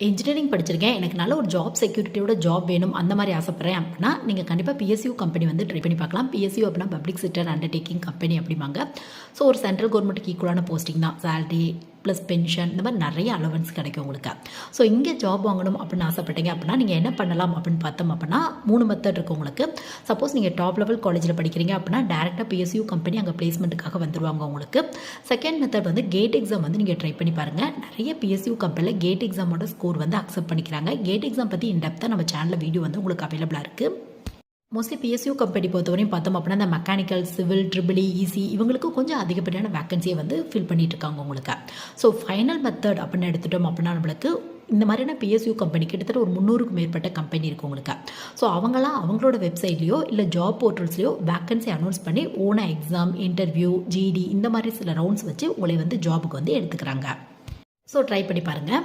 Engineering படிச்சிருக்கேன், எனக்கு நல்ல ஒரு ஜாப் செக்யூரிட்டியோட ஜாப் வேணும் அந்த மாதிரி ஆசைப்பட்றேன் அப்படின்னா நீங்கள் கண்டிப்பாக பிஎஸ்யூ கம்பெனி வந்து ட்ரை பண்ணி பார்க்கலாம். பிஎஸ்யூ அப்படின்னா பப்ளிக் செக்டர் அண்டர்டேக்கிங் கம்பெனி அப்படிம்பாங்க. ஸோ ஒரு சென்ட்ரல் கவர்மெண்ட்டுக்கு ஈக்குவலான போஸ்டிங் தான். சேலரி ப்ளஸ் பென்ஷன் இந்த மாதிரி நிறைய அலவன்ஸ் கிடைக்கும் உங்களுக்கு. ஸோ இங்கே ஜாப் வாங்கணும் அப்படின்னு ஆசைப்பட்டீங்க அப்படின்னா நீங்கள் என்ன பண்ணலாம் அப்படின்னு பார்த்தோம் அப்படின்னா 3 மெத்தட் இருக்குது உங்களுக்கு. சப்போஸ் நீங்கள் டாப் லெவல் காலேஜில் படிக்கிறீங்க அப்படின்னா டேரெக்டாக பிஎஸ்யூ கம்பெனி அங்கே பிளேஸ்மெண்ட்டுக்காக வந்துடுவாங்க உங்களுக்கு. செகண்ட் மெத்தட் வந்து கேட் எக்ஸாம் வந்து நீங்கள் ட்ரை பண்ணி பாருங்கள். நிறைய பிஎஸ்யூ கம்பெனியில் கேட் எக்ஸாமோட ஸ்கோர் வந்து அக்செப்ட் பண்ணிக்கிறாங்க. கேட் எக்ஸாம் பற்றி இன்டெப்த்தாக நம்ம சேனலில் வீடியோ வந்து உங்களுக்கு அவைலபிளாக இருக்குது. மோஸ்ட்லி பிஎஸ்யூ கம்பெனி பொறுத்தவரையும் பார்த்தோம் அப்படின்னா இந்த மெக்கானிக்கல், சிவில், ட்ரிபிள் இசி இவங்களுக்கு கொஞ்சம் அதிகப்படியான வேக்கன்சியை வந்து ஃபில் பண்ணிட்டு இருக்காங்க உங்களுக்கு. ஸோ ஃபைனல் மெத்தட் அப்படின்னு எடுத்துட்டோம் அப்படின்னா நம்மளுக்கு இந்த மாதிரியான பிஎஸ்யூ கம்பெனி கிட்டத்தட்ட ஒரு 300க்கும் மேற்பட்ட கம்பெனி இருக்குது உங்களுக்கு. ஸோ அவங்களாம் அவங்களோட வெப்சைட்லேயோ இல்லை ஜாப் போர்ட்டல்ஸ்லையோ வேக்கன்சி அனௌன்ஸ் பண்ணி ஓனாக எக்ஸாம், இன்டர்வியூ, ஜிடி இந்த மாதிரி சில ரவுண்ட்ஸ் வச்சு உங்களை வந்து ஜாபுக்கு வந்து எடுத்துக்கிறாங்க. ஸோ ட்ரை பண்ணி பாருங்கள்.